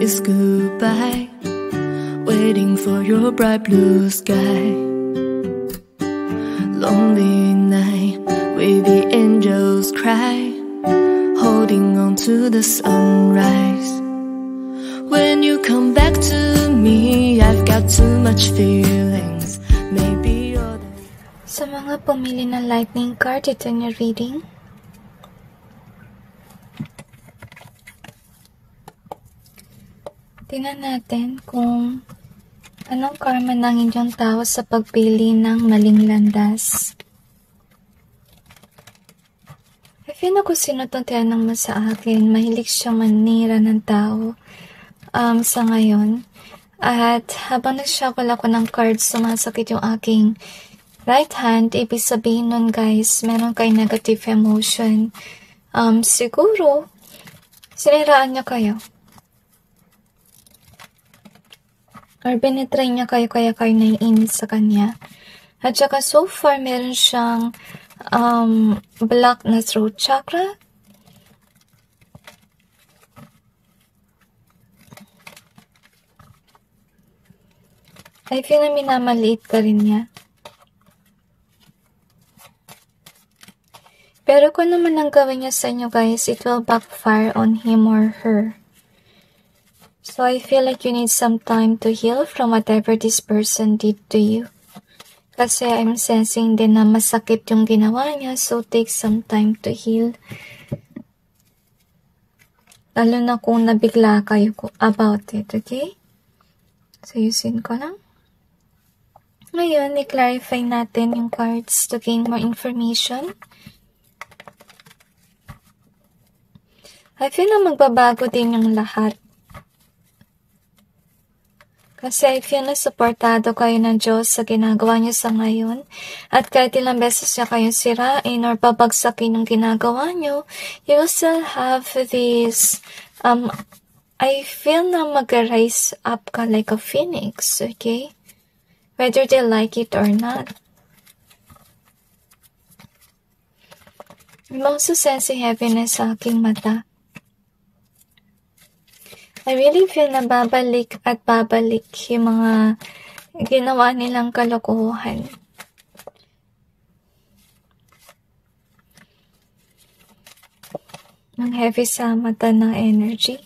is goodbye, waiting for your bright blue sky. Lonely night with the angels cry, holding on to the sunrise. When you come back to me, I've got too much feelings. Maybe you're the... Sa mga pumili ng lightning card, ito yung reading. Tingnan natin kung anong karma ng inyong tao sa pagpili ng maling landas. I feel na kung sino itong tinanong mo sa akin, mahilig siyang manira ng tao sa ngayon. At habang nagshuffle ako ng cards, sumasakit yung aking right hand. Ibig sabihin nun guys, meron kay negative emotion. Siguro, siniraan niya kayo. Or binitry niya kayo kaya kayo naiinit sa kanya. At saka so far, meron siyang block na throat chakra. I feel na minamaliit ka rin niya. Pero kung naman ang gawin niya sa inyo guys, it will backfire on him or her. So I feel like you need some time to heal from whatever this person did to you. Kasi I'm sensing din na masakit yung ginawa niya, so take some time to heal. Lalo na kung nabigla kayo about it, okay? So yusin ko lang. Ngayon, i-clarify natin yung cards to gain more information. I feel na magbabago din yung lahat. Kasi I feel na supportado kayo ng Diyos sa ginagawa niyo sa ngayon. At kahit ilang beses niya kayo sirain or babagsakin yung ginagawa niyo, you will still have this, I feel na mag-rise up ka like a phoenix, okay? Whether they like it or not. I'm also sensing heaviness sa aking mata. I really feel na babalik at babalik yung mga ginawa nilang kalokohan. Ang heavy sa mata ng energy.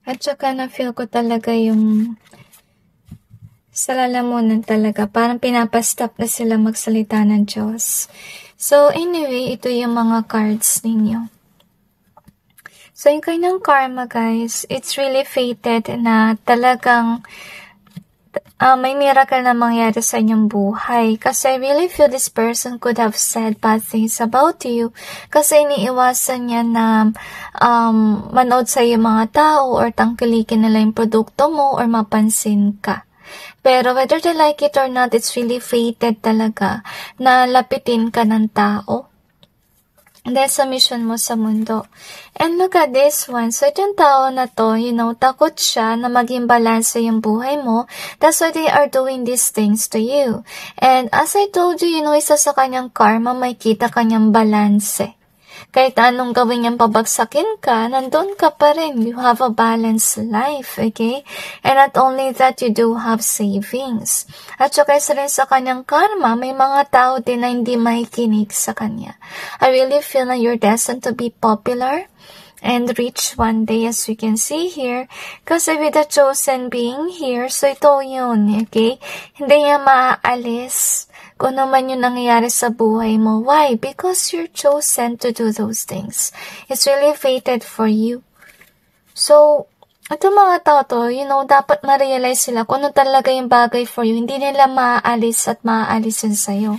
At saka na-feel ko talaga yung sa lalamunan talaga. Parang pinapastop na sila magsalita ng Diyos. So anyway, ito yung mga cards ninyo. So, yung kanyang karma, guys, it's really fated na talagang may miracle na mangyari sa inyong buhay. Kasi I really feel this person could have said bad things about you. Kasi iniiwasan niya na manood sa iyo mga tao or tangkilikin nila yung produkto mo or mapansin ka. Pero whether they like it or not, it's really fated talaga na lapitin ka ng tao. Dahil sa mission mo sa mundo. And look at this one. So, itong tao na to, takot siya na maging balanse yung buhay mo. That's why they are doing these things to you. And as I told you, isa sa kanyang karma, may kita kanyang balanse. Kahit anong gawin niyang pabagsakin ka, nandun ka pa rin. You have a balanced life, okay? And not only that, you do have savings. At saka isa rin sa kanyang karma, may mga tao din na hindi makikinig sa kanya. I really feel na you're destined to be popular and rich one day, as we can see here. Kasi with the chosen being here, so ito yun, okay? Hindi niya maaalis kung naman yung nangyayari sa buhay mo. Why? Because you're chosen to do those things. It's really fated for you. So, ito mga tao to, dapat ma-realize sila kung ano talaga yung bagay for you. Hindi nila maaalis at maaalisin sa'yo.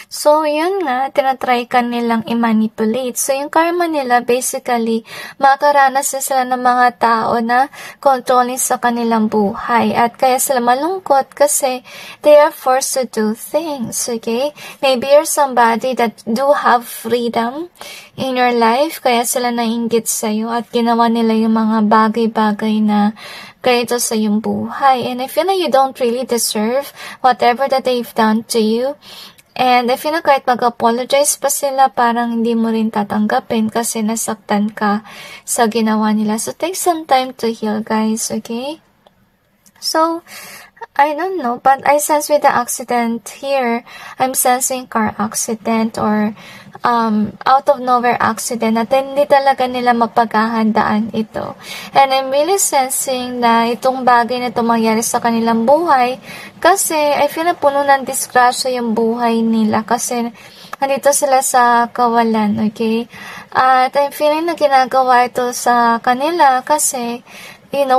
So, yun nga, tinatry ka nilang i-manipulate. So, yung karma nila, basically, makaranas na sila ng mga tao na controlling sa kanilang buhay. At kaya sila malungkot kasi they are forced to do things, okay? Maybe you're somebody that do have freedom in your life, kaya sila nainggit sa'yo at ginawa nila yung mga bagay-bagay na ganito sa iyong buhay. And I feel like you don't really deserve whatever that they've done to you. And I feel na kahit mag-apologize pa sila, parang hindi mo rin tatanggapin kasi nasaktan ka sa ginawa nila. So, take some time to heal, guys, okay? So, I don't know, but I sense with the accident here, I'm sensing car accident or out of nowhere accident at hindi talaga nila mapaghahandaan ito. And I'm really sensing na itong bagay na mangyari sa kanilang buhay kasi I feel na puno ng disgrasya yung buhay nila kasi nandito sila sa kawalan, okay? At I'm feeling na ginagawa ito sa kanila kasi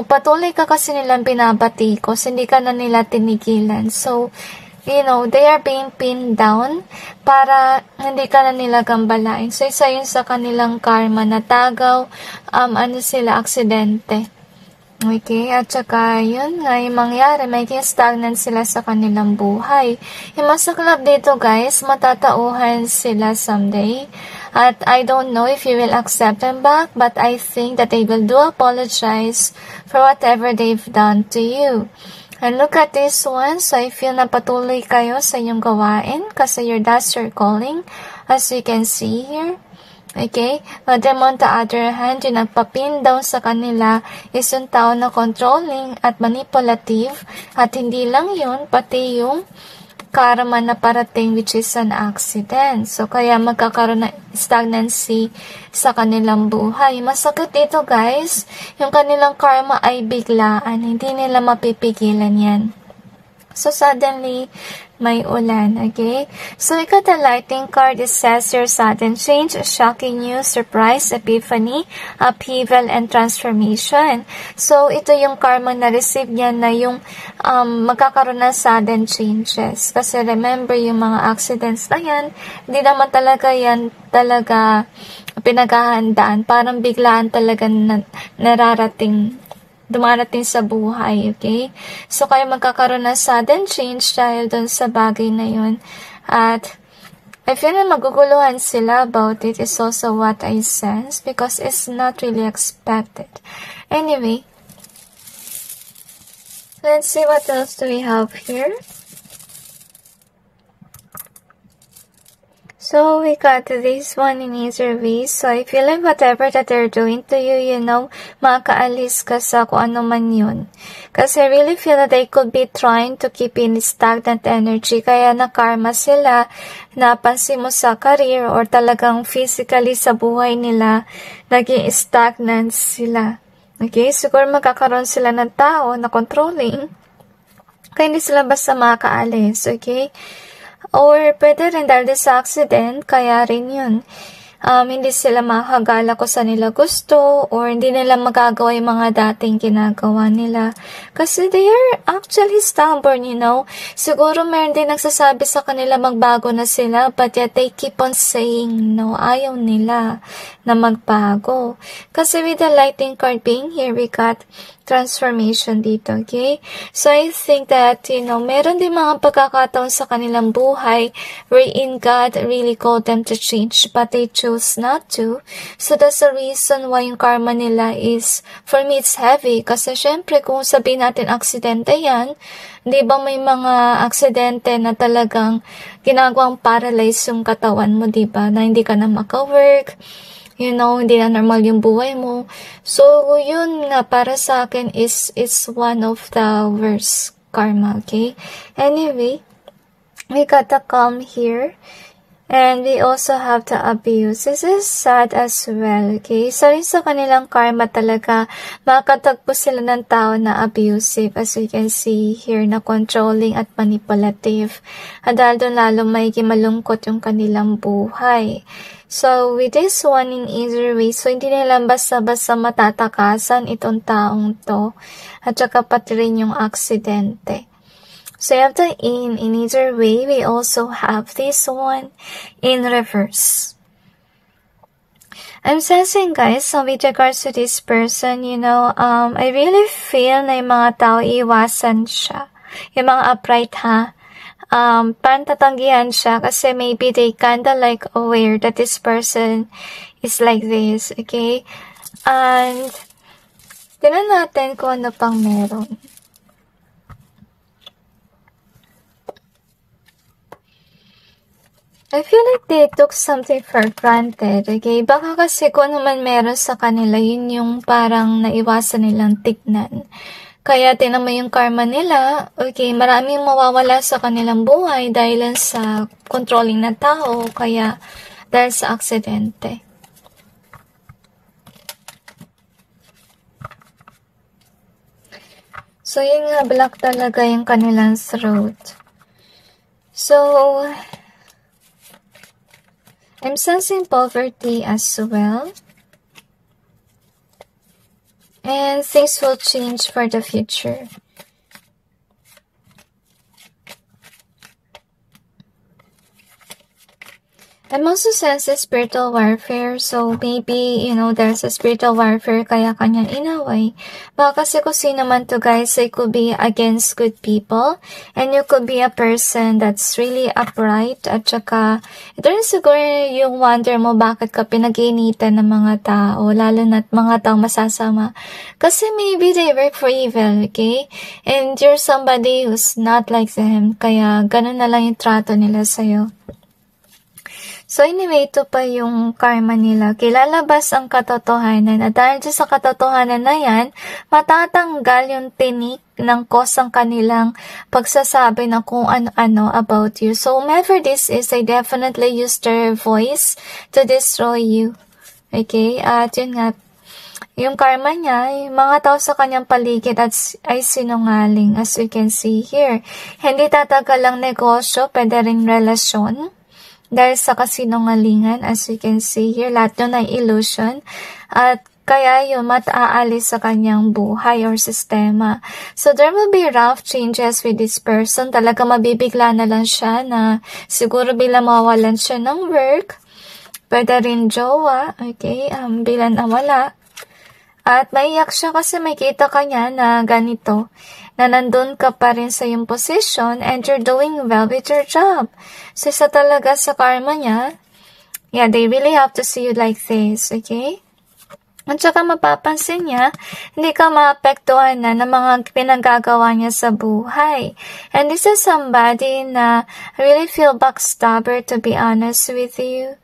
patuloy ka kasi nilang binabatikos, hindi ka na nila tinigilan. So, they are being pinned down para hindi ka na nila gambalain. So, isa yun sa kanilang karma na tagaw, aksidente. Okay, at saka yun nga yung mangyari, may stagnant sila sa kanilang buhay. Yung masaklap dito guys, matatauhan sila someday. At I don't know if you will accept them back, but I think that they will do apologize for whatever they've done to you. And look at this one. So I feel na patuloy kayo sa inyong gawain kasi that's your calling, as you can see here. Okay? But then on the other hand, yung nagpapin down sa kanila is yung tao na controlling at manipulative. At hindi lang yun, pati yung karma na parating which is an accident. So, kaya magkakaroon ng stagnancy sa kanilang buhay. Masakit ito guys. Yung kanilang karma ay biglaan. Hindi nila mapipigilan yan. So, suddenly, may ulan, okay? So, the lighting card, it says your sudden change, shocking news, surprise, epiphany, upheaval, and transformation. So, ito yung karma na receive niya na yung magkakaroon ng sudden changes. Kasi remember, yung mga accidents na yan, hindi naman talaga yan pinaghahandaan. Parang biglaan talaga dumarating sa buhay, okay? So, kayo magkakaroon ng sudden change dahil doon sa bagay na yun. At, I feel na maguguluhan sila about it is also what I sense because it's not really expected. Anyway, let's see what else do we have here. So, we got this one in easier ways. So, I feel like whatever that they're doing to you, makaalis ka sa kung ano man yun. Kasi I really feel that they could be trying to keep in stagnant energy. Kaya na-karma sila, napansin mo sa career or talagang physically sa buhay nila, naging stagnant sila. Okay? Siguro magkakaroon sila ng tao na controlling. Kaya hindi sila basta makaalis. Okay? Or pwede rin dahil sa accident, kaya rin yun. Hindi sila makakagala kung saan nila gusto or hindi nila magagawa yung mga dating ginagawa nila. Kasi they are actually stubborn, Siguro meron din nagsasabi sa kanila magbago na sila but yet they keep on saying no. Ayaw nila na magbago. Kasi with the lighting card being here, we got transformation dito, okay? So, I think that, meron din mga pagkakataon sa kanilang buhay wherein God really called them to change but they chose not to. So, that's the reason why yung karma nila is, for me, it's heavy. Kasi, syempre, kung sabihin natin aksidente yan, di ba may mga aksidente na talagang ginagawang paralyze yung katawan mo, di ba? Na hindi ka na maka-work, hindi na normal yung buhay mo. So, yun nga, para sa akin is one of the worst karma, okay? Anyway, we got the calm here. And we also have the abuse. This is sad as well, okay? So, rin sa kanilang karma talaga, makatagpo sila ng tao na abusive, as you can see here, na controlling at manipulative. At dahil doon lalo may malungkot yung kanilang buhay. So, with this one in easier way, so hindi nila basta-basta matatakasan itong taong to. At saka pati rin yung aksidente. So, you have the in easier way. We also have this one in reverse. I'm sensing, guys, so with regards to this person, I really feel na yung mga tao iwasan siya. Yung mga upright, parang tatanggihan siya kasi maybe they kinda like aware that this person is like this, okay? And, tingnan natin kung ano pang meron. I feel like they took something for granted, okay? Baka kasi kung naman meron sa kanila, yun yung parang naiwasan nilang tignan. Kaya tinan mo yung karma nila, okay, maraming mawawala sa kanilang buhay dahil sa controlling na tao, kaya dahil sa aksidente. So, yun nga, black talaga yung kanilang throat. So, I'm sensing poverty as well. And things will change for the future. I'm also sensing spiritual warfare. So, maybe, there's a spiritual warfare kaya kanyang inaway. Baka kasi kung sino man to guys, it could be against good people. And you could be a person that's really upright. At saka, ito rin siguro yung wonder mo bakit ka pinag-iinitan ng mga tao. Lalo na't mga tao masasama. Kasi maybe they work for evil, okay? And you're somebody who's not like them. Kaya, ganun na lang yung trato nila sa'yo. So anyway, ito pa yung karma nila. Kilalabas ang katotohanan. At dahil sa katotohanan na yan, matatanggal yung tinik ng kosang kanilang pagsasabi ng kung ano-ano about you. So whomever this is, they definitely use their voice to destroy you. Okay? At yun nga, yung karma niya, yung mga tao sa kanyang paligid ay sinungaling, as we can see here. Hindi tatagal ang negosyo, pwede rin relasyon. Dahil sa kasinungalingan, as you can see here, lahat yun ay illusion. At kaya yun, mataalis sa kanyang buhay or sistema. So, there will be rough changes with this person. Talaga mabibigla na lang siya na siguro bilang mawalan siya ng work. Pwede rin jowa, okay, bilang nawala. At maiyak siya kasi may kita ka niya na ganito, na nandun ka pa rin sa iyong position and you're doing well with your job. So, isa talaga sa karma niya, yeah, they really have to see you like this, okay? At saka mapapansin niya, hindi ka maapektuhan na ng mga pinagagawa niya sa buhay. And this is somebody na I really feel backstabber, to be honest with you.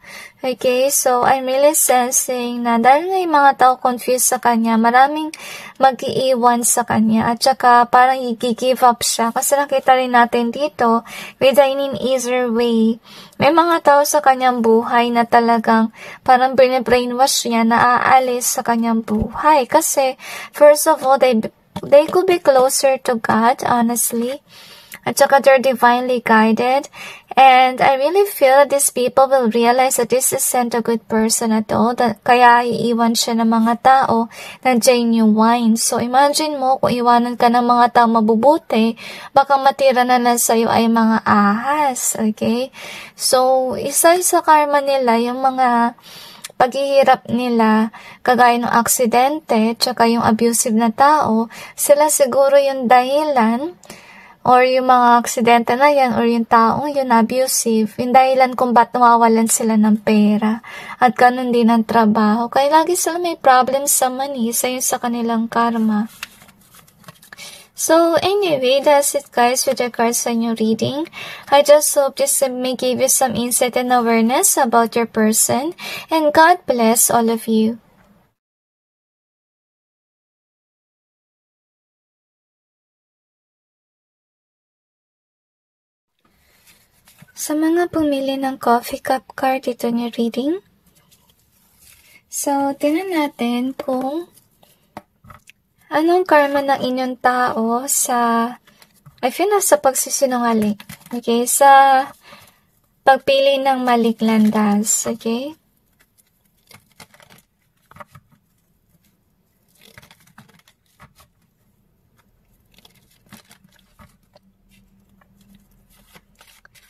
Okay, so I'm really sensing na dahil nga yung mga tao confused sa kanya, maraming mag-iiwan sa kanya at saka parang i-give up siya. Kasi nakita rin natin dito, with an easier way, may mga tao sa kanyang buhay na talagang parang brainwash niya na aalis sa kanyang buhay. Kasi, first of all, they could be closer to God, honestly. At saka they're divinely guided. And I really feel that these people will realize that this isn't a good person at all. Kaya iiwan siya ng mga tao na genuine. So imagine mo kung iwanan ka ng mga tao mabubuti, baka matira na lang sa'yo ay mga ahas. Okay? So isa sa karma nila, yung mga paghihirap nila, kagaya ng aksidente, tsaka yung abusive na tao, sila siguro yung dahilan or yung mga aksidente na yan, or yung taong yun abusive, yung dahilan kung ba't nawawalan sila ng pera. At ganun din ang trabaho. Kaya lagi sila may problem sa money, isa yun sa kanilang karma. So, anyway, that's it guys with regards sa new reading. I just hope this may give you some insight and awareness about your person. And God bless all of you. Sa mga pumili ng coffee cup card, ito niya reading. So, tingnan natin kung anong karma ng inyong tao sa pagsisinungaling. Okay? Sa pagpili ng maling landas. Okay?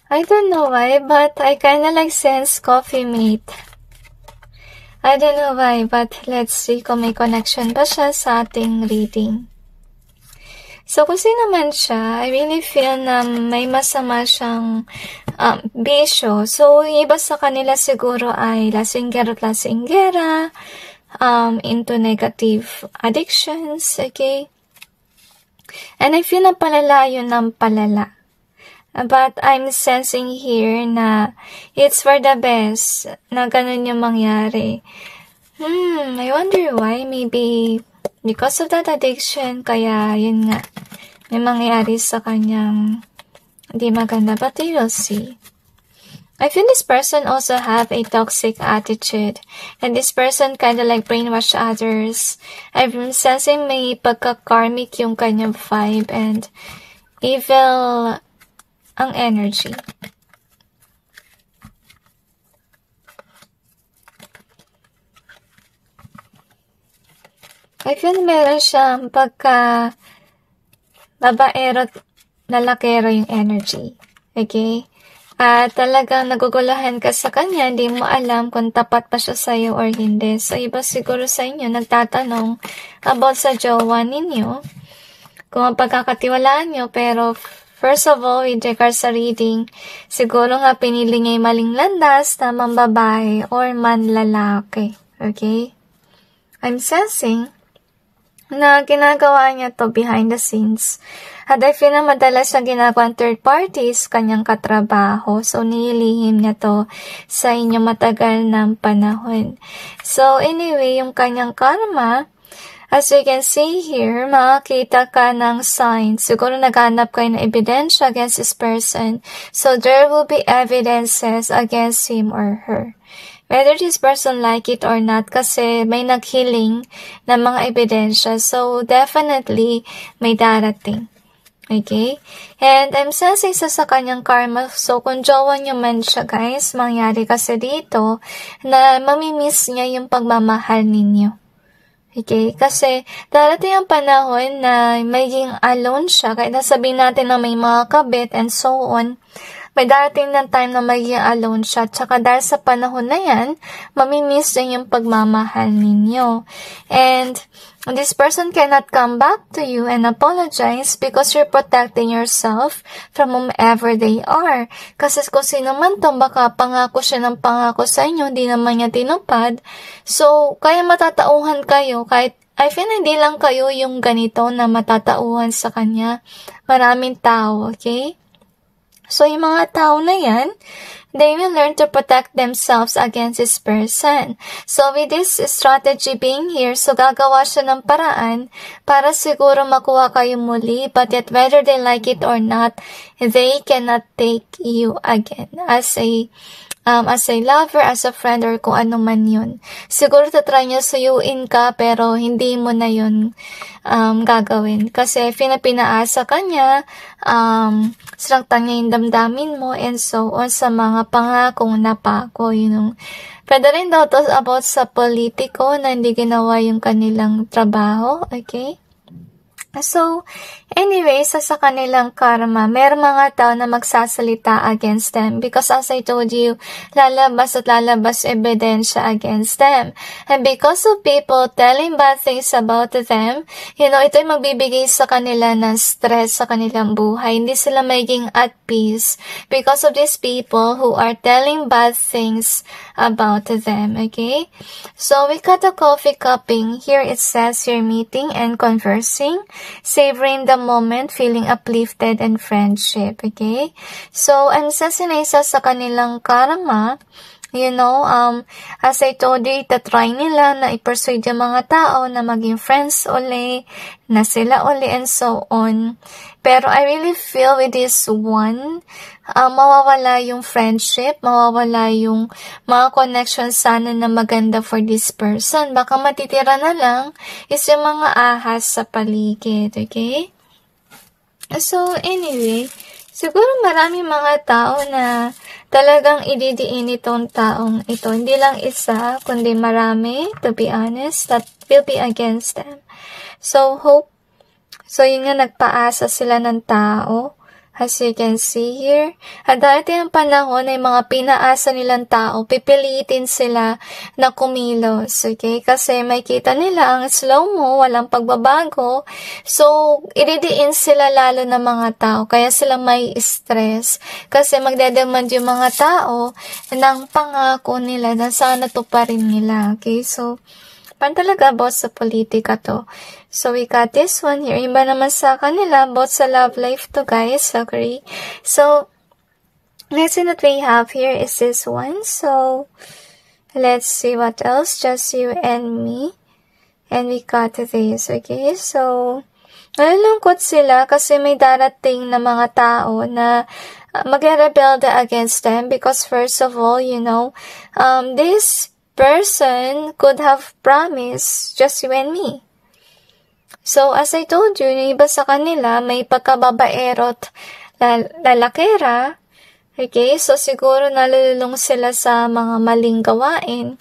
I don't know why, but I kinda like sense coffee mate. I don't know why, but let's see kung may connection ba siya sa ating reading. So, kung sino man siya, I really feel na may masama siyang bisyo. So, iba sa kanila siguro ay lasinggero at lasinggera, into negative addictions, okay? And I feel na palala yun ng palala. But I'm sensing here na it's for the best na ganun yung mangyari. I wonder why. Maybe because of that addiction, kaya yun nga, may mangyari sa kanyang di maganda. But you will see. I feel this person also have a toxic attitude. And this person kind of like brainwash others. I'm sensing may pagka-karmic yung kanyang vibe and evil ang energy. I feel meron siyang pagka babaero at lalakero yung energy. Okay? At talagang nagugulahan ka sa kanya, hindi mo alam kung tapat pa siya sa'yo or hindi. So, iba siguro sa inyo, nagtatanong about sa jowa ninyo, kung ang pagkakatiwalaan nyo, pero first of all, with regards sa reading, siguro nga pinili niya yung maling landas, tamang babae, or manlalaki. Okay? I'm sensing na ginagawa niya to behind the scenes. At I feel na madalas siyang ginagawa ng third parties, kanyang katrabaho. So, nililihim niya to sa inyo matagal ng panahon. So, anyway, yung kanyang karma, as you can see here, makakita ka ng signs. Siguro naghanap kayo ng ebidensya against this person. So, there will be evidences against him or her. Whether this person like it or not, kasi may naghiling ng mga ebidensya. So, definitely, may darating. Okay? And I'm sensing sa kanyang karma. So, kung jowa niyo man siya, guys, mangyari kasi dito na mamimiss niya yung pagmamahal ninyo. Okay? Kasi, darating ang panahon na maging alone siya. Kahit nasabihin natin na may mga kabit and so on. May darating ng time na maging alone siya. Tsaka dahil sa panahon na yan, mamimiss niya yung pagmamahal ninyo. And this person cannot come back to you and apologize because you're protecting yourself from whomever they are. Kasi kung sino man to, baka pangako siya ng pangako sa inyo, hindi naman niya tinupad. So, kaya matatauhan kayo kahit I feel hindi lang kayo yung ganito na matatauhan sa kanya. Maraming tao, okay? So, yung mga tao na yan, they will learn to protect themselves against this person. So, with this strategy being here, so gagawa siya ng paraan para siguro makuha kayo muli, but yet whether they like it or not, they cannot take you again as a lover, as a friend, or kung ano man yun. Siguro tatry niya suyuin ka, pero hindi mo na yun gagawin. Kasi pinaasa ka niya, sinaktan niya yung damdamin mo, and so on sa mga pangakong napako. Pwede rin daw to about sa politiko na hindi ginawa yung kanilang trabaho, okay? So, anyway, sa kanilang karma, may mga tao na magsasalita against them because as I told you, lalabas at lalabas ebidensya against them. And because of people telling bad things about them, ito'y magbibigay sa kanila ng stress sa kanilang buhay. Hindi sila magiging at peace because of these people who are telling bad things about them, okay? So, we got a coffee cupping. Here it says you're meeting and conversing, savoring the moment, feeling uplifted and friendship, okay? So, I'm sensing na isa sa kanilang karma, as I told you, itatry nila na i-persuade yung mga tao na maging friends uli, na sila uli, and so on. Pero I really feel with this one, mawawala yung friendship, mawawala yung mga connections sana na maganda for this person. Baka matitira na lang is yung mga ahas sa paligid, okay? So, anyway, siguro maraming mga tao na talagang ididiin itong taong ito. Hindi lang isa, kundi marami, to be honest, that will be against them. So, hope. So, yun nga, nagpaasa sila ng tao. As you can see here. At dati ang panahon ay mga pinaasa nilang tao, pipilitin sila na kumilos, okay? Kasi may kita nila ang slow mo, walang pagbabago. So, ididiin sila lalo ng mga tao, kaya sila may stress. Kasi magdedemand yung mga tao ng pangako nila na sana tuparin nila, okay? So, Parang talaga about sa politika to. So, we got this one here. Iba naman sa kanila, about sa love life to, guys. Agree? So, next thing that we have here is this one. So, let's see what else. Just you and me. And we got this. Okay? So, nalulungkot sila kasi may darating na mga tao na mag-rebelde against them because first of all, this person could have promised just you and me. So, as I told you, yung iba sa kanila may pagkababaerot lalakera. Okay? So, siguro nalulung sila sa mga maling gawain,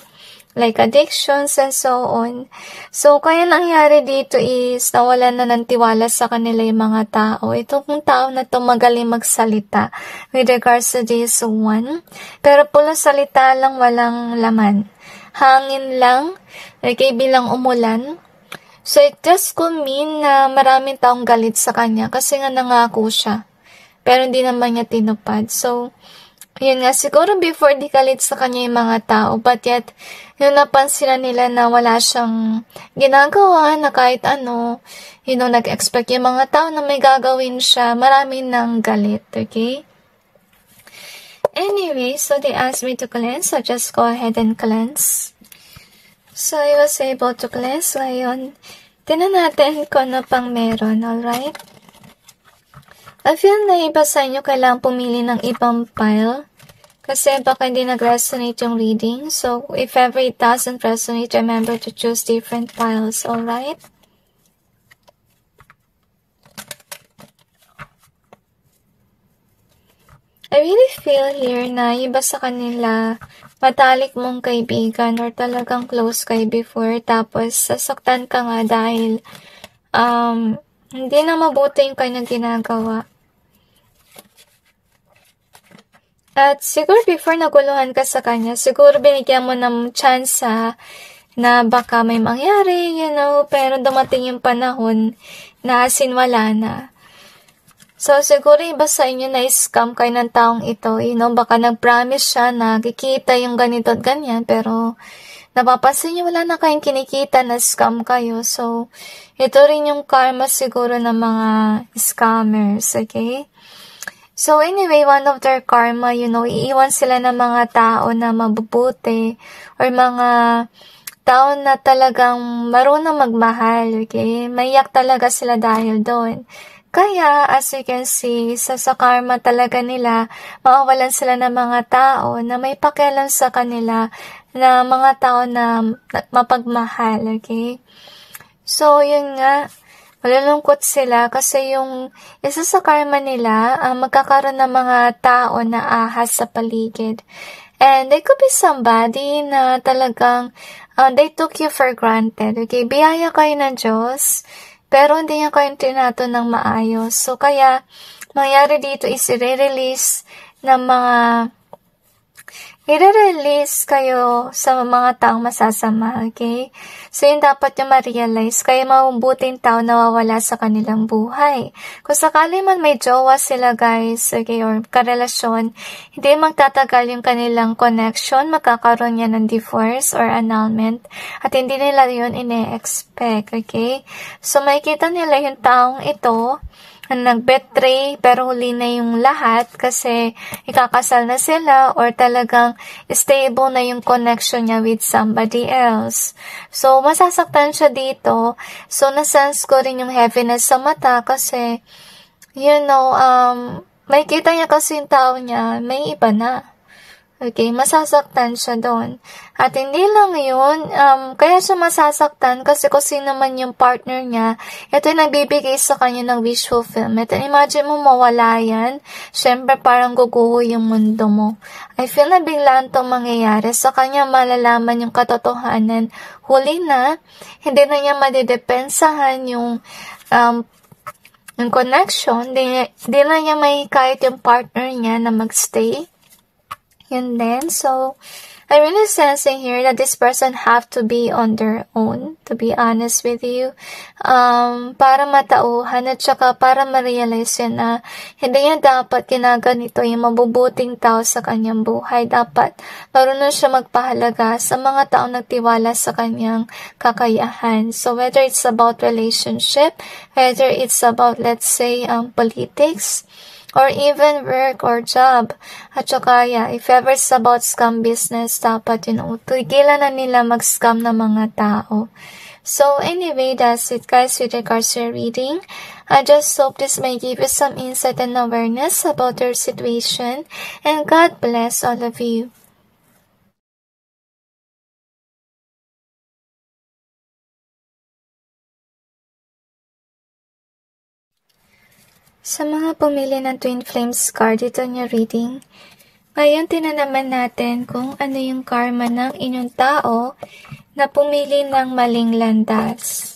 like addictions and so on. So, kaya nangyari dito is nawalan na ng tiwala sa kanila yung mga tao. Itong tao na to magaling magsalita with regards to this one. Pero pula salita lang, walang laman. Hangin lang, okay, bilang umulan. So, it just could mean na maraming taong galit sa kanya kasi nga nangako siya. Pero hindi naman niya tinupad. So, yun nga, siguro before di galit sa kanya yung mga tao, but yet, yung napansin nila na wala siyang ginagawa na kahit ano, nag-expect yung mga tao na may gagawin siya, marami nang galit, okay? Anyway, so they asked me to cleanse, so just go ahead and cleanse. So, I was able to cleanse. Ngayon, tinan natin kung ano pang meron, alright? I feel na iba sa inyo kailangan pumili ng ibang pile. Kasi baka hindi nag-resonate yung reading. So, if ever it doesn't resonate, remember to choose different piles, alright? I really feel here na iba sa kanila matalik mong kaibigan or talagang close kay before tapos sasaktan ka nga dahil hindi na mabuti yung kanyang ginagawa. At siguro before naguluhan ka sa kanya, siguro binigyan mo ng chance na baka may mangyari, pero dumating yung panahon na wala na. So, siguro iba sa inyo na scam kayo ng taong ito, baka nag-promise siya na kikita yung ganito at ganyan, pero napapansin niyo wala na kayong kinikita na scam kayo. So, ito rin yung karma siguro ng mga scammers, okay? So, anyway, one of their karma, iiwan sila ng mga tao na mabubuti or mga tao na talagang marunong magmahal, okay? Maiyak talaga sila dahil doon. Kaya, as you can see, sa karma talaga nila, mawawalan sila ng mga tao na may pakialam sa kanila na mga tao na mapagmahal, okay? So, yun nga. Malulungkot sila kasi yung isa sa karma nila, magkakaroon ng mga tao na ahas sa paligid. And they could be somebody na talagang they took you for granted. Okay, biyaya kayo ng Diyos, pero hindi niya kayo tinato ng maayos. So, kaya, mangyari dito is i-release ng mga i-release kayo sa mga taong masasama, okay? So, yun dapat yung ma-realize. Kaya mabubuting tao nawawala sa kanilang buhay. Kung sakali man may jowa sila, guys, okay, or karelasyon, hindi magtatagal yung kanilang connection, magkakaroon yan ng divorce or annulment, at hindi nila yun ine-expect, okay? So, makikita nila yung taong ito, nag-betray pero huli na yung lahat kasi ikakasal na sila or talagang stable na yung connection niya with somebody else. So, masasaktan siya dito. So, nasense ko rin yung heaviness sa mata kasi, may kita niya kasi yung tao niya, may iba na. Okay, masasaktan siya doon. At hindi lang yun, kaya siya masasaktan kasi kung sino man yung partner niya, ito yung nagbibigay sa kanya ng wish fulfillment. And imagine mo mawala yan, syempre parang guguho yung mundo mo. I feel na biglaan itong mangyayari. Sa kanya malalaman yung katotohanan. Huli na, hindi na niya madidepensahan yung connection, hindi na niya may kahit yung partner niya na magstay. Yun din. So, I'm really sensing here that this person have to be on their own, to be honest with you, para matauhan at saka para ma-realize yun na hindi niya dapat ginaganito yung mabubuting tao sa kanyang buhay. Dapat marunong siya magpahalaga sa mga taong nagtiwala sa kanyang kakayahan. So whether it's about relationship, whether it's about, let's say, politics, or even work or job. At saka, if ever it's about scam business, dapat, tigilan na nila mag-scam na mga tao. So, anyway, that's it, guys, with regards to your reading. I just hope this may give you some insight and awareness about your situation. And God bless all of you. Sa mga pumili ng Twin Flames card dito niya reading, ngayon tinanaman natin kung ano yung karma ng inyong tao na pumili ng maling landas.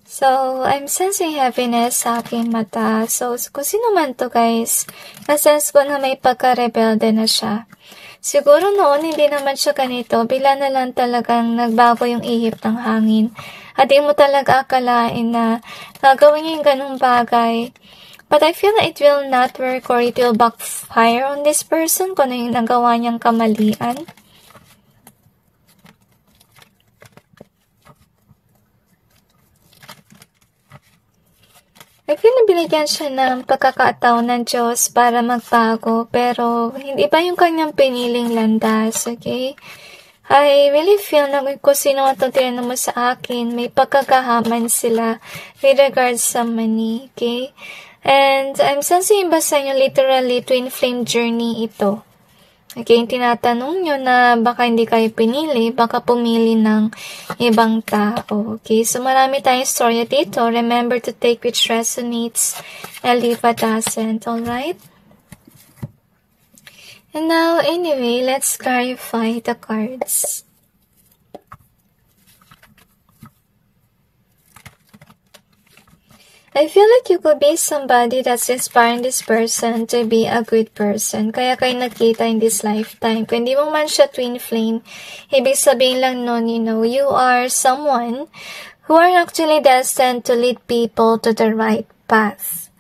So, I'm sensing heaviness sa aking mata. So, kung sino man to, guys, nasense ko na may pagka-rebelde na siya. Siguro noon hindi naman siya ganito, bila na lang talagang nagbago yung ihip ng hangin. At di mo talaga akalain na gagawin niya yung ganung bagay. But I feel that it will not work or it will backfire on this person kung ano yung nagawa niyang kamalian. I feel na binigyan siya ng pagkakataon ng Diyos para magbago, pero hindi ba yung kanyang piniling landas, okay? I really feel na kung sino ang tinanong mo sa akin, may pagkakahaman sila with regards sa money, okay? And I'm sensing ba sa inyo literally twin flame journey ito. Okay, tinatanong nyo na baka hindi kayo pinili, baka pumili ng ibang tao. Okay, so marami tayong story dito. Remember to take which resonates and leave what doesn't, alright? And now, anyway, let's clarify the cards. I feel like you could be somebody that's inspiring this person to be a good person. Kaya kayo nakita in this lifetime. Kung hindi mo man siya twin flame, ibig sabihin lang nun, you are someone who are actually destined to lead people to the right path.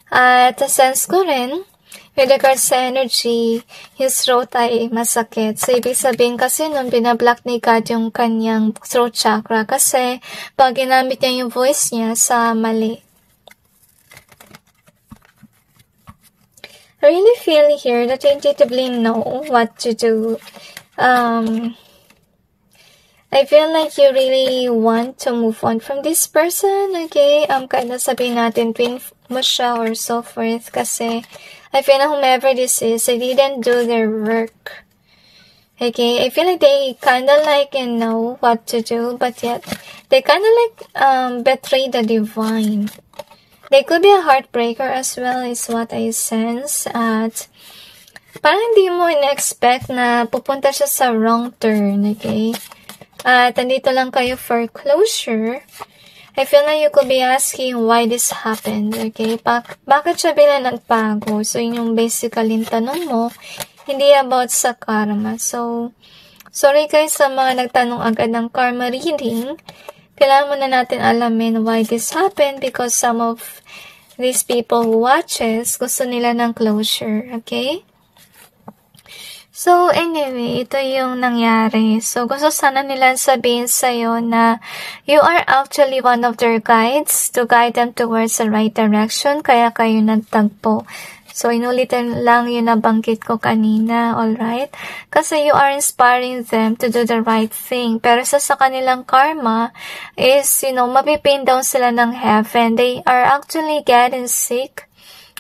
At sense ko rin, with regards sa energy, his throat ay masakit. So, ibig sabihin kasi nun, binablock ni God yung kanyang throat chakra kasi pag ginamit niya yung voice niya sa mali. I really feel here that you intuitively know what to do. I feel like you really want to move on from this person, okay? Kaya sabihin natin, twin mo siya or so forth kasi I feel like whomever this is, they didn't do their work. Okay, I feel like they kinda like know what to do, but yet they kinda like betray the divine. They could be a heartbreaker as well, is what I sense. At parang hindi mo in-expect na pupunta siya sa wrong turn, okay? At andito lang kayo for closure. I feel na you could be asking why this happened, okay? Bakit siya bila nagbago? So, yun yung basically tanong mo, hindi about sa karma. So, sorry guys sa mga nagtanong agad ng karma reading. Kailangan muna natin alamin why this happened because some of these people who watches gusto nila ng closure, okay? So, anyway, ito yung nangyari. So, gusto sana nila sabihin sa'yo na you are actually one of their guides to guide them towards the right direction, kaya kayo nagtagpo. So, inulitin lang yung nabanggit ko kanina, alright? Kasi you are inspiring them to do the right thing. Pero sa kanilang karma is, mapipin down sila ng heaven. They are actually getting sick.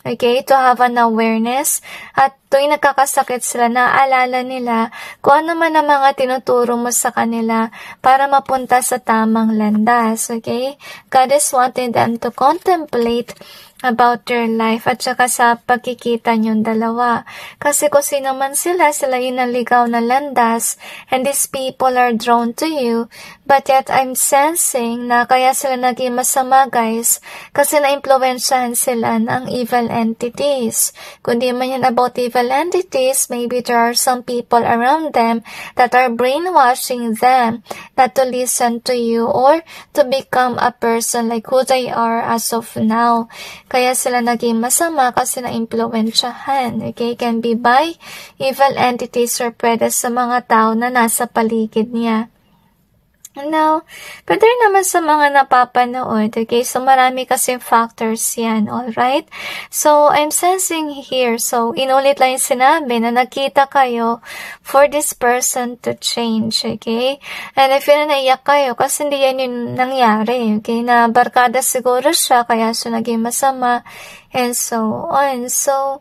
Okay, to have an awareness. At tuwing nagkakasakit sila, naaalala nila kung ano man ang mga tinuturo mo sa kanila para mapunta sa tamang landas. Okay? God is wanting them to contemplate about their life at saka sa pagkikita niyong dalawa. Kasi kung sino man sila yung naligaw na landas, and these people are drawn to you, but yet I'm sensing na kaya sila naging masama, guys, kasi na-impluwensyahan sila ng evil entities. Kung di man yan about evil entities, maybe there are some people around them that are brainwashing them not to listen to you or to become a person like who they are as of now. Kaya sila naging masama kasi na-impluwensyahan. Okay? Can be by evil entities or pwede sa mga tao na nasa paligid niya. Now, pwede naman sa mga napapanood, okay? So, marami kasing factors yan, alright? So, I'm sensing here, so, inulit lang yung sinabi na nakita kayo for this person to change, okay? And if yun naiyak kayo, kasi hindi yan yung nangyari, okay? Na barkada siguro siya, kaya siya naging masama, and so on. So,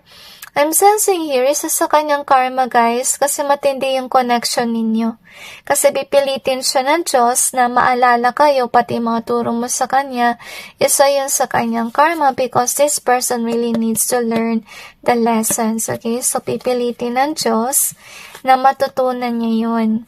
I'm sensing here, isa sa kanyang karma, guys, kasi matindi yung connection ninyo. Kasi pipilitin siya ng Diyos na maalala kayo, pati mga turo mo sa kanya, isa yun sa kanyang karma because this person really needs to learn the lessons, okay? So, pipilitin ng Diyos na matutunan niya yun.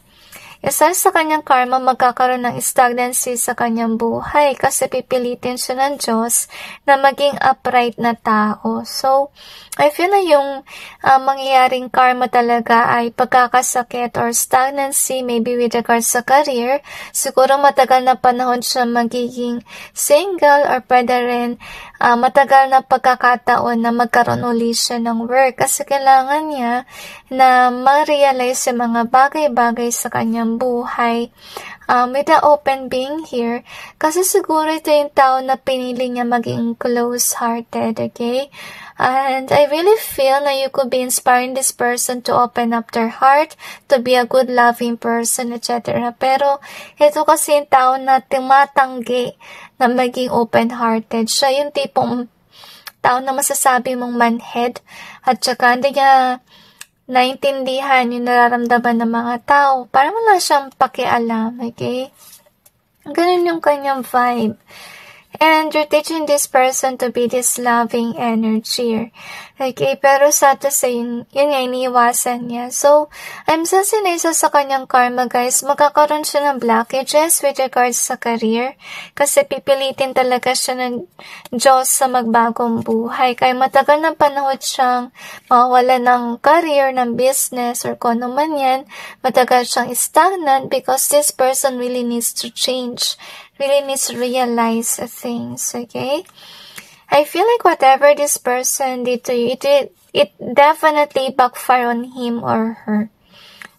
Isa sa kanyang karma, magkakaroon ng stagnancy sa kanyang buhay kasi pipilitin siya ng Diyos na maging upright na tao. So, I feel na yung mangyayaring karma talaga ay pagkakasakit or stagnancy, maybe with regards sa career. Siguro matagal na panahon siya magiging single or pwede rin matagal na pagkakataon na magkaroon uli siya ng work kasi kailangan niya na ma-realize yung mga bagay-bagay sa kanyang buhay. With the open being here, kasi siguro ito yung tao na pinili niya maging close-hearted, okay? And I really feel na you could be inspiring this person to open up their heart, to be a good, loving person, etc. Pero ito kasi yung tao na tumatanggi na maging open-hearted. Siya yung tipong tao na masasabi mong manhead at saka hindi niya naintindihan yung nararamdaman ng mga tao. Parang wala siyang pakialam, okay? Ganun yung kanyang vibe. And you're teaching this person to be this loving energy. Okay, pero sa to say, yun nga, iniiwasan niya. So, I'm sensing na isa sa kanyang karma, guys, magkakaroon siya ng blockages with regards sa career. Kasi pipilitin talaga siya ng Diyos sa magbagong buhay. Kaya matagal ng panahon siyang mawala ng career, ng business, or kung ano man yan, matagal siyang stagnant because this person really needs to change. Really needs to realize things, okay? I feel like whatever this person did to you, it definitely backfire on him or her.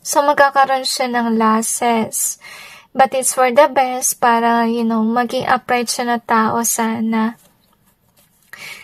So, magkakaroon siya ng losses. But it's for the best para, maging upright siya na tao sana.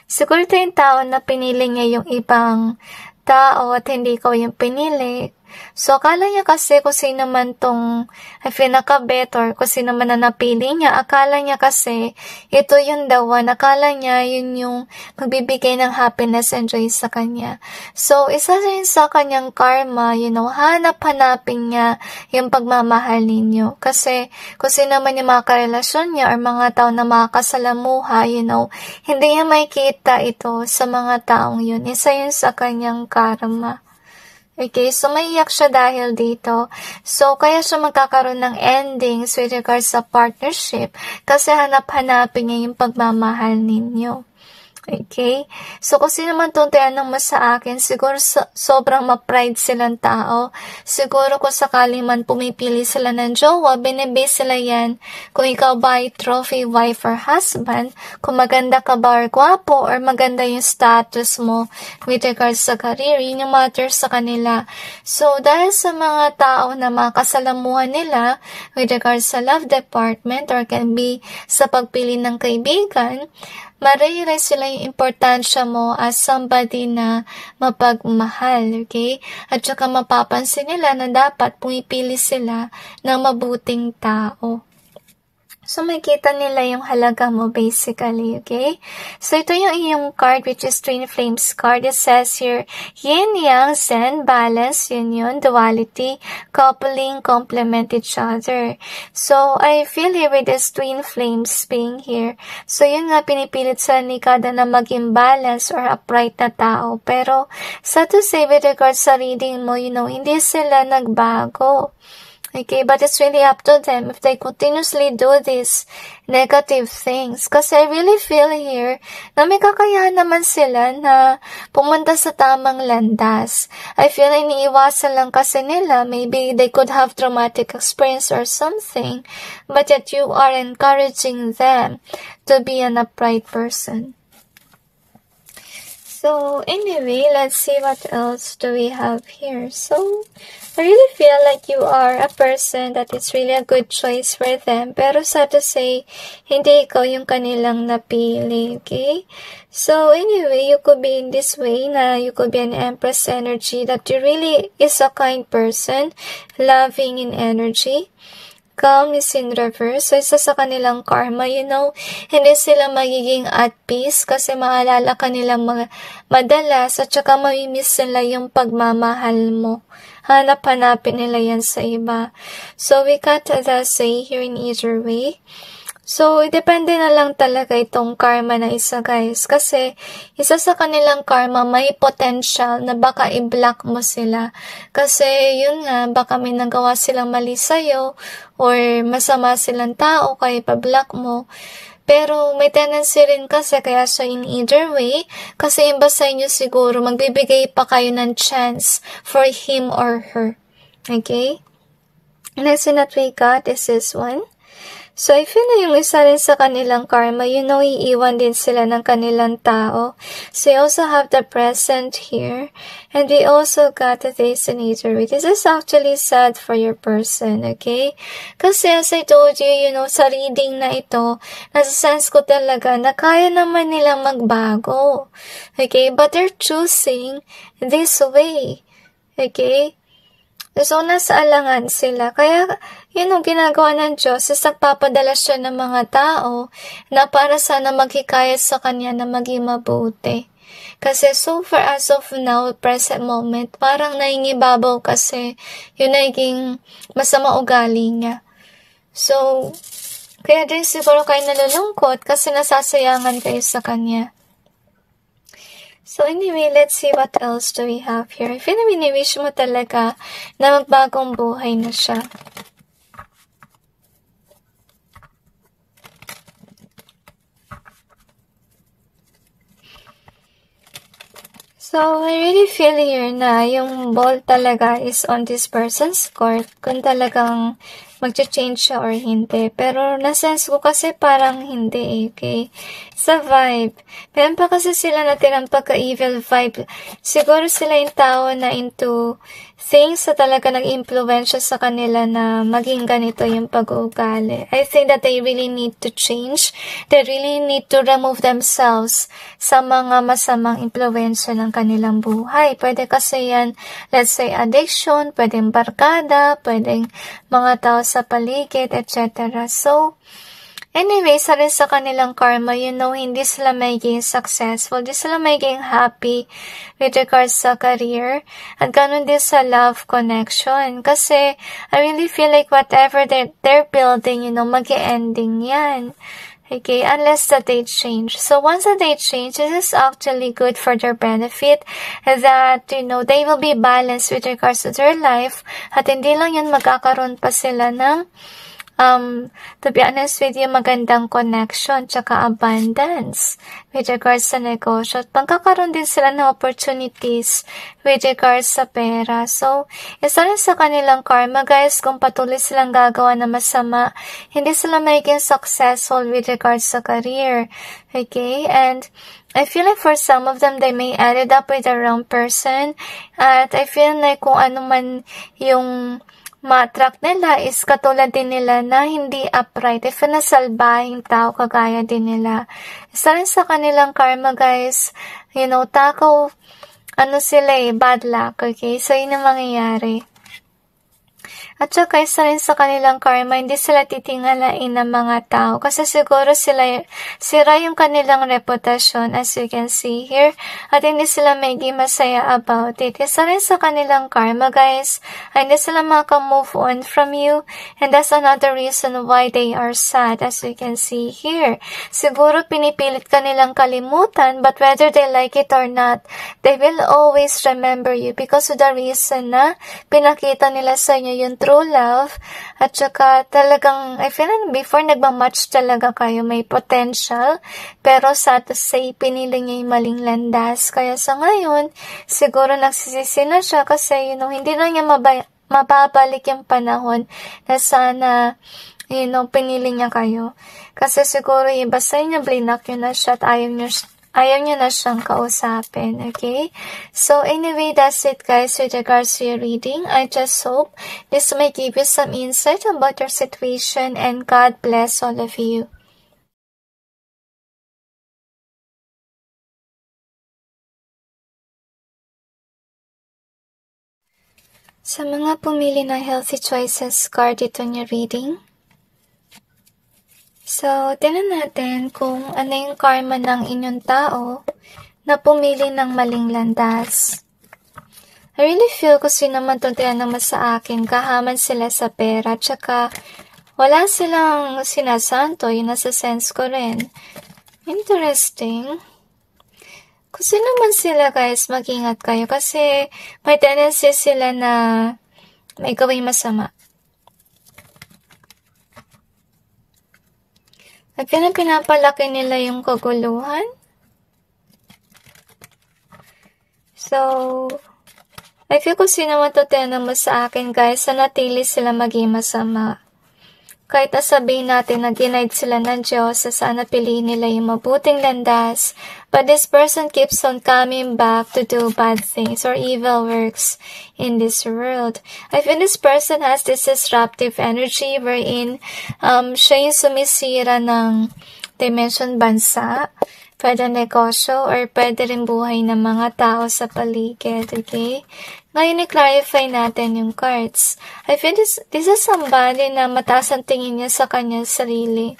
Siguro ito yung tao na pinili niya yung ibang tao at hindi ikaw yung pinili. So, akala niya kasi kung sino man tong pinaka-better, kung sino man na napili niya, akala niya kasi ito yung the one, akala niya yun yung magbibigay ng happiness and joy sa kanya. So, isa rin sa kanyang karma, hanap-hanapin niya yung pagmamahal ninyo. Kasi kung sino man yung mga karelasyon niya or mga tao na makakasalamuha, hindi niya makikita ito sa mga taong yun. Isa yun sa kanyang karma. Okay, so maiyak siya dahil dito. So, kaya siya magkakaroon ng endings with regards sa partnership kasi hanap-hanapin niya yung pagmamahal ninyo. Okay? So, kung sino man itong tiyanang mo sa akin, siguro sobrang ma-pride silang tao. Siguro kung sakali man pumipili sila ng jowa, binibase sila yan. Kung ikaw ba ay trophy wife or husband, kung maganda ka ba or gwapo, or maganda yung status mo with regards sa career, yun yung matter sa kanila. So, dahil sa mga tao na makasalamuhan nila with regards sa love department or can be sa pagpili ng kaibigan, ma-realize sila yung importansya mo as somebody na mapagmahal, okay? At saka mapapansin nila na dapat pumipili sila ng mabuting tao. So, makita nila yung halaga mo basically, okay? So, ito yung iyong card which is Twin Flames card. It says here, Yin, Yang, Zen, Balance, Union, Duality, Coupling, Complement each other. So, I feel here with this Twin Flames being here. So, yun nga, pinipilit sa ni Kada na maging balance or upright na tao. Pero, sa to say with regards sa reading mo, hindi sila nagbago. Okay, but it's really up to them if they continuously do these negative things. Kasi I really feel here na may kakayahan naman sila na pumunta sa tamang landas. I feel iniiwasan lang kasi nila. Maybe they could have traumatic experience or something. But yet you are encouraging them to be an upright person. So anyway, let's see what else do we have here. So, I really feel like you are a person that is really a good choice for them. Pero sad to say, hindi ikaw yung kanilang napili, okay? So anyway, you could be in this way na you could be an Empress energy that you really is a kind person, loving in energy. Calm is in reverse. So, isa sa kanilang karma, hindi sila magiging at peace kasi maalala ka nilang madalas at saka mamimiss nila yung pagmamahal mo. Hanap-hanapin nila yan sa iba. So, we got the say here in either way. So, depende na lang talaga itong karma na isa, guys. Kasi, isa sa kanilang karma, may potential na baka i-block mo sila. Kasi, yun nga, baka may nagawa silang mali sa'yo or masama silang tao kaya pa-block mo. Pero, may tendency rin kasi kaya siya in either way. Kasi, iba sa inyo siguro, magbibigay pa kayo ng chance for him or her. Okay? Next one that we got is this one. So, I feel na yung isa rin sa kanilang karma, iiwan din sila ng kanilang tao. So, you also have the present here. And we also got the Designator. This is actually sad for your person, okay? Kasi as I told you, sa reading na ito, nasa-sense ko talaga na kaya naman nilang magbago. Okay? But they're choosing this way. Okay? So, nasa alangan sila. Kaya, ginagawa ng Diyos is nagpapadala siya ng mga tao na para sana maghikayat sa Kanya na maging mabuti. Kasi so far as of now, present moment, parang naingibabaw kasi yung naging masama ugali niya. So, kaya din siguro kayo nalulungkot kasi nasasayangan kayo sa Kanya. So anyway, let's see what else do we have here. I feel na wini-wish mo talaga na magbagong buhay na siya. So, I really feel here na yung ball talaga is on this person's court kung talagang mag-change siya or hindi. Pero, nasense ko kasi parang hindi, okay? Sa vibe. Meron pa kasi sila natirang pagka-evil vibe. Siguro sila yung tao na into things na talaga nag-impluensya sa kanila na maging ganito yung pag-uugali. I think that they really need to change. They really need to remove themselves sa mga masamang impluensya ng kanilang buhay. Pwede kasi yan, let's say, addiction, pwedeng barkada, pwedeng mga tao sa paligid, etc. So, anyway, sa rin sa kanilang karma, hindi sila magiging successful, hindi sila magiging happy with regards sa career, at ganun din sa love connection. Kasi, I really feel like whatever they're building, mag-ending yan. Okay, unless that they change. So, once that they change, this is actually good for their benefit, that, they will be balanced with regards to their life, at hindi lang yun magkakaroon pa sila ng to be honest with you, magandang connection tsaka abundance with regards sa negosyo. At magkakaroon din sila ng opportunities with regards sa pera. So, isa rin sa kanilang karma, guys, kung patuloy silang gagawa na masama, hindi sila magiging successful with regards sa career. Okay? And I feel like for some of them, they may ended up with the wrong person. At I feel like kung ano man yung ma-attract nila is katulad din nila na hindi upright. If nasalbahing tao, kagaya din nila. Isa rin sa kanilang karma, guys, sila bad luck, okay? So, yun ang mangyayari. At saka isa rin sa kanilang karma, hindi sila titingalain ng mga tao kasi siguro sira yung kanilang reputasyon as you can see here at hindi sila maging masaya about it. Isa rin sa kanilang karma guys, hindi sila maka-move on from you and that's another reason why they are sad as you can see here. Siguro pinipilit ka nilang kalimutan but whether they like it or not, they will always remember you because of the reason na pinakita nila sa inyo yung true love at saka talagang I feel like before nagmamatch talaga kayo, may potential pero sad to say pinili niya yung maling landas kaya sa ngayon siguro nagsisisi na siya kasi hindi na niya mababalik yung panahon na sana pinili niya kayo kasi siguro iba sa inyo blinak yun na siya at ayaw niyo na siyang kausapin, okay? So, anyway, that's it guys with regards to your reading. I just hope this may give you some insight about your situation and God bless all of you. Sa mga pumili ng Healthy Choices card ito niya reading, so, tingnan natin kung ano yung karma ng inyong tao na pumili ng maling landas. I really feel kung sino man itong tinanong sa akin, kahaman sila sa pera, tsaka wala silang sinasanto, yun nasa sense ko rin. Interesting. Kung sino man sila guys, mag-ingat kayo kasi may tendency sila na may gawing masama. At pinapalaki nila yung kaguluhan. So, I feel kung sino man ito tinanong mo sa akin guys, natili sila maging masama. Kahit nasabihin natin na ginaid sila ng Diyos, sana piliin nila yung mabuting landas, but this person keeps on coming back to do bad things or evil works in this world. I feel this person has this disruptive energy wherein siya yung sumisira ng dimension bansa, pwede negosyo, or pwede rin buhay ng mga tao sa paligid, okay? Ngayon, i-clarify natin yung cards. I feel this is somebody na mataas ang tingin niya sa kanyang sarili.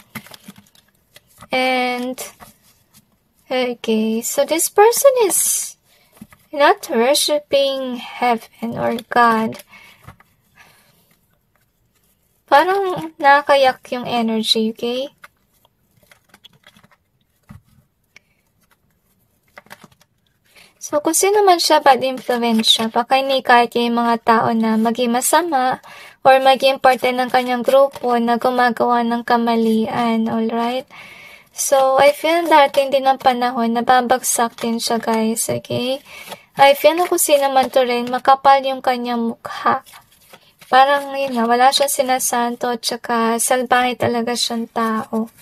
And, okay, so this person is not worshiping heaven or God. Parang nakakayak yung energy, okay? So, kung sino man siya, bad influence siya, baka hindi kahit yung mga tao na maging masama or maging parte ng kanyang grupo na gumagawa ng kamalian, alright? So, I feel darating din ang panahon na babagsak din siya, guys, okay? I feel na kung sino man to rin, makapal yung kanyang mukha. Parang, yun nga, wala siyang sinasanto, tsaka salbahe talaga siyang tao.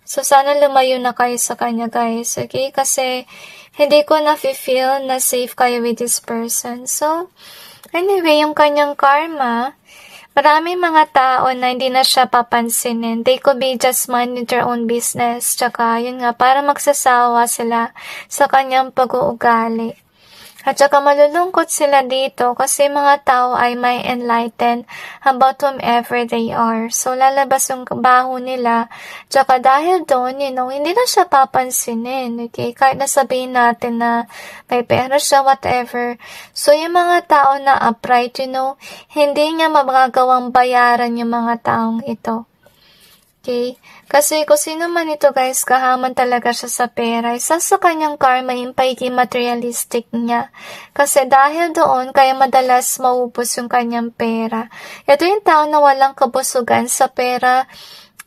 So, sana lumayo na kayo sa kanya, guys, okay? Kasi, hindi ko na-feel na safe kayo with this person. So, anyway, yung kanyang karma, maraming mga tao na hindi na siya papansinin. They could be just minding their own business. Tsaka, yun nga, para magsasawa sila sa kanyang pag-uugali. At saka malulungkot sila dito kasi mga tao ay may enlighten about whomever they are. So, lalabas yung baho nila. Tsaka dahil doon, hindi na siya papansinin. Okay? Kahit nasabihin natin na may pera siya, whatever. So, yung mga tao na upright, hindi niya magagawang bayaran yung mga taong ito. Okay? Kasi kung sino man ito guys, kahaman talaga siya sa pera. Isa sa kanyang karma yung pagiging materialistic niya. Kasi dahil doon, kaya madalas maubos yung kanyang pera. Ito yung tao na walang kabusugan sa pera.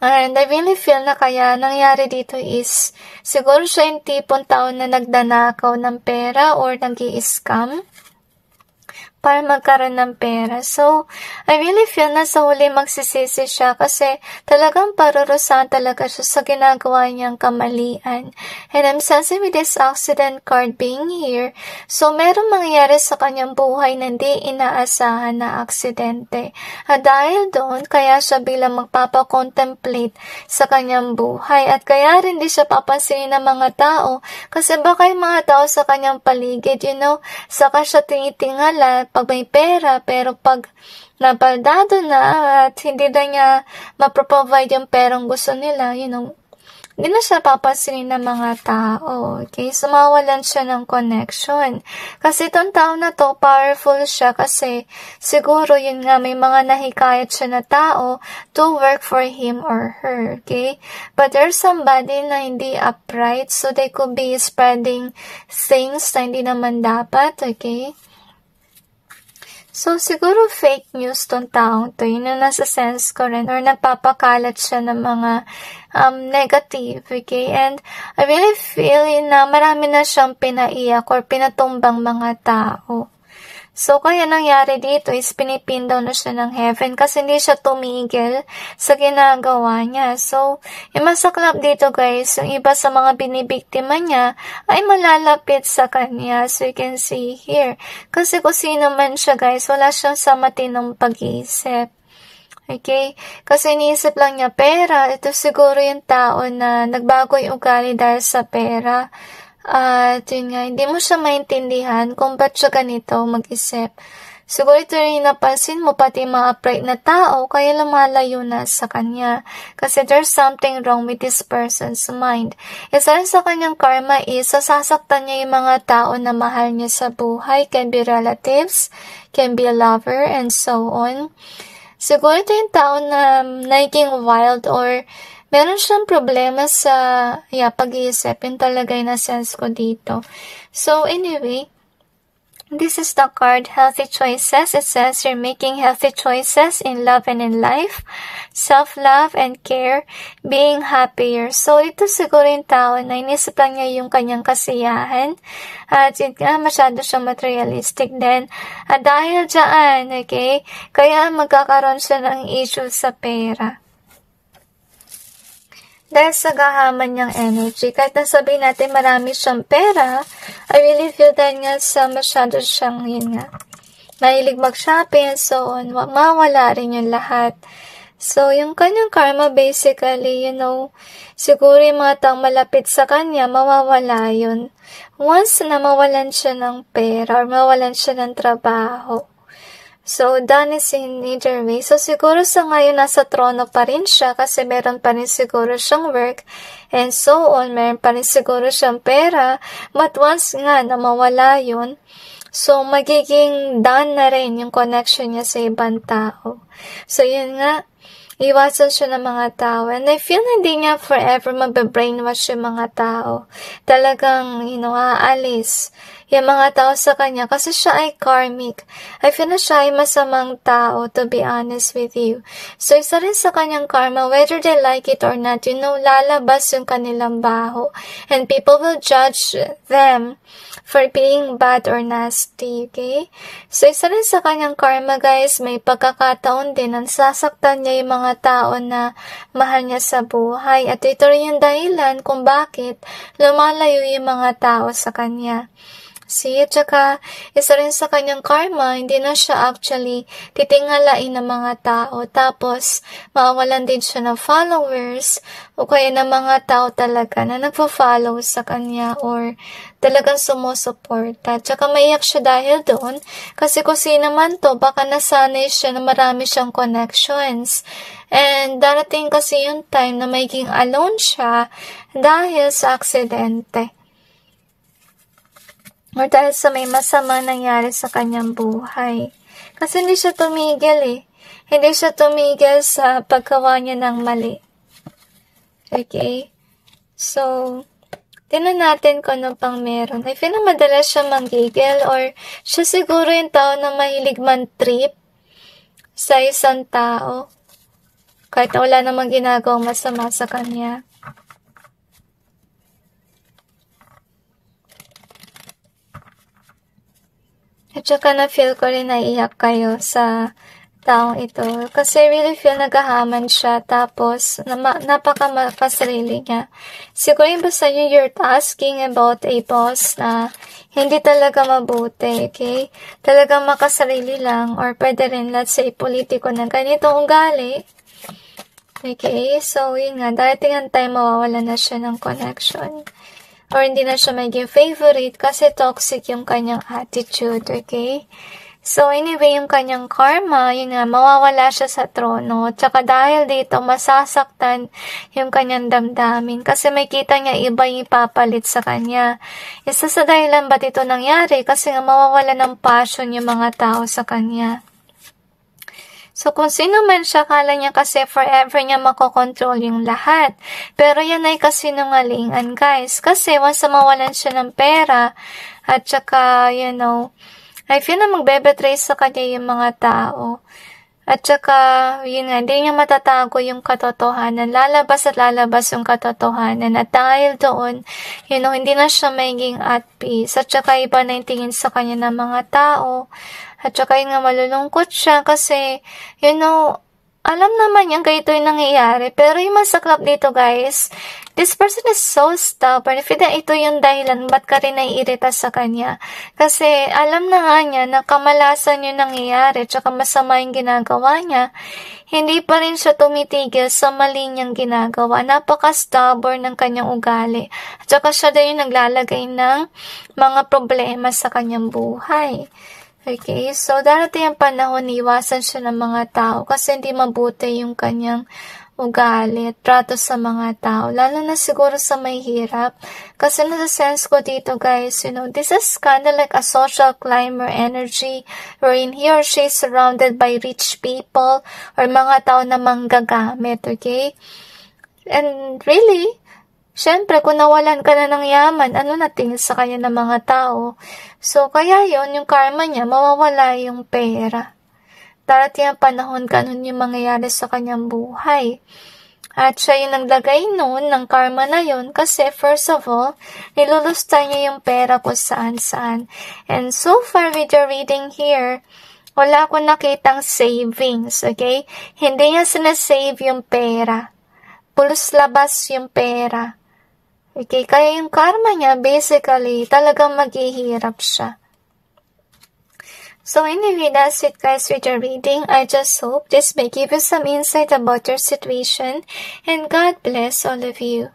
And I really feel na kaya nangyari dito is, siguro siya yung tipong tao na nagdanakaw ng pera or nag-i-scam para magkaroon ng pera. So, I really feel na sa huli magsisisi siya kasi talagang parurusahan talaga siya sa ginagawa niyang kamalian. And I'm sensing with this accident card being here, so meron mangyayari sa kanyang buhay na hindi inaasahan na aksidente. At dahil doon, kaya siya bilang magpapakontemplate sa kanyang buhay at kaya rin di siya papansinin ng mga tao kasi baka yung mga tao sa kanyang paligid, saka siya tinitingala pag may pera, pero pag nabaldado na at hindi na niya maproprovide yung perang gusto nila, hindi na siya papansinin ng mga tao, okay? So, mawalan siya ng connection. Kasi itong tao na to, powerful siya kasi siguro yun nga, may mga nahikayat siya na tao to work for him or her, okay? But there's somebody na hindi upright, so they could be spreading things na hindi naman dapat, okay? So, siguro fake news tong taong to. Yun ang nasa sense ko rin. Or nagpapakalat siya ng mga negative, okay? And I really feel na marami na siyang pinaiyak or pinatumbang mga tao. So, kaya nangyari dito is pinipin daw na siya ng heaven kasi hindi siya tumigil sa ginagawa niya. So, yung masaklap dito guys, yung iba sa mga binibiktima niya ay malalapit sa kanya. So, you can see here. Kasi kung sino man siya guys, wala siyang sa matinong pag-iisip. Okay? Kasi iniisip lang niya pera. Ito siguro yung tao na nagbago yung ugali dahil sa pera. At yun nga, hindi mo siya maintindihan kung ba't siya ganito mag-isip. Siguro ito rin napansin mo pati mga upright na tao kaya lumalayo na sa kanya. Kasi there's something wrong with this person's mind. Isa rin sa kanyang karma is sasaktan niya yung mga tao na mahal niya sa buhay. Can be relatives, can be a lover, and so on. Siguro ito yung tao na naging wild or meron siyang problema sa pag-iisip. Yun talaga yung na-sense ko dito. So, anyway, this is the card, Healthy Choices. It says you're making healthy choices in love and in life, self-love and care, being happier. So, ito siguro yung tao na inisip lang niya yung kanyang kasiyahan. At yun nga, masyado siyang materialistic din. At dahil dyan, okay, kaya magkakaroon siya ng issue sa pera. Dahil sa gahaman niyang energy, kahit nasabihin natin marami siyang pera, I really feel that nga sa masyado siyang, yun nga, mahilig mag-shopping and so on, mawala rin yung lahat. So, yung kanyang karma basically, siguro yung mga taong malapit sa kanya, mawawala yun. Once na mawalan siya ng pera or mawalan siya ng trabaho. So, done is in either way. So, siguro sa ngayon nasa trono pa rin siya kasi meron pa rin siguro siyang work and so on. Meron pa rin siguro siyang pera. But once nga na mawala yun, so magiging done na rin yung connection niya sa ibang tao. So, yun nga. Iwasan siya ng mga tao. And I feel na hindi niya forever mabe-brainwash yung mga tao. Talagang, aalis yung mga tao sa kanya kasi siya ay karmic. I feel na siya ay masamang tao, to be honest with you. So, isa rin sa kanyang karma, whether they like it or not, lalabas yung kanilang baho. And people will judge them for being bad or nasty, okay? So, isa rin sa kanyang karma, guys, may pagkakataon din na sasaktan niya yung mga tao na mahal niya sa buhay. At ito rin yung dahilan kung bakit lumalayo yung mga tao sa kanya. See, at saka, isa rin sa kanyang karma, hindi na siya actually titingalain ng mga tao. Tapos, mawalan din siya ng followers o kaya ng mga tao talaga na nagpo-follow sa kanya or talagang sumusuporta. At saka, maiyak siya dahil doon kasi kung sino man to, baka nasanay siya na marami siyang connections. And darating kasi yung time na magiging alone siya dahil sa aksidente. Or dahil sa may masama nangyari sa kanyang buhay. Kasi hindi siya tumigil Hindi siya tumigil sa paggawa niya ng mali. Okay? So, tingnan natin kung ano pang meron. I feel na madalas siya manggigil or siya siguro yung tao na mahilig man-trip sa isang tao. Kahit na wala namang ginagawang masama sa kanya. At saka na-feel ko rin naiyak kayo sa taong ito. Kasi really feel nagahaman siya. Tapos, napaka-makasarili niya. Siguro yung basta nyo, you're asking about a boss na hindi talaga mabuti, okay? Talagang makasarili lang. Or pwede rin, let's say, politiko ng ganitong ugali. Okay? So, yun nga. Darating ang time, mawawala na siya ng connection. Or hindi na siya maging favorite kasi toxic yung kanyang attitude, okay? So, anyway, yung kanyang karma, yun nga, mawawala siya sa trono. Tsaka dahil dito, masasaktan yung kanyang damdamin. Kasi may kita niya iba yung ipapalit sa kanya. Isa sa dahilan ba't ito nangyari? Kasi nga mawawala ng passion yung mga tao sa kanya. So, kung sino man siya, kala niya kasi forever niya makokontrol yung lahat. Pero yan ay kasinungalingan, guys. Kasi once mawalan siya ng pera, at saka, I feel na magbe-betray sa kanya yung mga tao. At saka, yun nga, hindi niya matatago yung katotohanan. Lalabas at lalabas yung katotohanan. At dahil doon, hindi na siya magiging at peace. At saka, iba na yung tingin sa kanya ng mga tao. At saka, yun nga, malulungkot siya kasi, alam naman yan, ganito yung nangyayari. Pero yung masaklap dito, guys, this person is so stubborn. If ito yung dahilan, ba't ka rin naiirita sa kanya? Kasi alam na nga niya na kamalasan yung nangyayari, tsaka masama yung ginagawa niya. Hindi pa rin siya tumitigil sa mali niyang ginagawa. Napaka-stubborn ng kanyang ugali. At saka siya din yung naglalagay ng mga problema sa kanyang buhay. Okay, so darating ang panahon, iwasan siya ng mga tao kasi hindi mabuti yung kanyang ugali at trato sa mga tao, lalo na siguro sa may hirap. Kasi nasa-sense ko dito, guys, this is kind of like a social climber energy wherein he or she is surrounded by rich people or mga tao na manggagamit, okay? And really, syempre, kung nawalan ka na ng yaman, ano natingin sa kanya ng mga tao? So, kaya yung karma niya, mawawala yung pera. Darating ang panahon, ganun yung mangyayari sa kanyang buhay. At siya yung naglagay noon ng karma na yun kasi first of all, nilulusta niya yung pera kung saan-saan. And so far with your reading here, wala akong nakitang savings, okay? Hindi niya sinasave yung pera. Pulos labas yung pera. Okay, kaya yung karma niya, basically, talagang maghihirap siya. So anyway, that's it, guys, with your reading. I just hope this may give you some insight about your situation. And God bless all of you.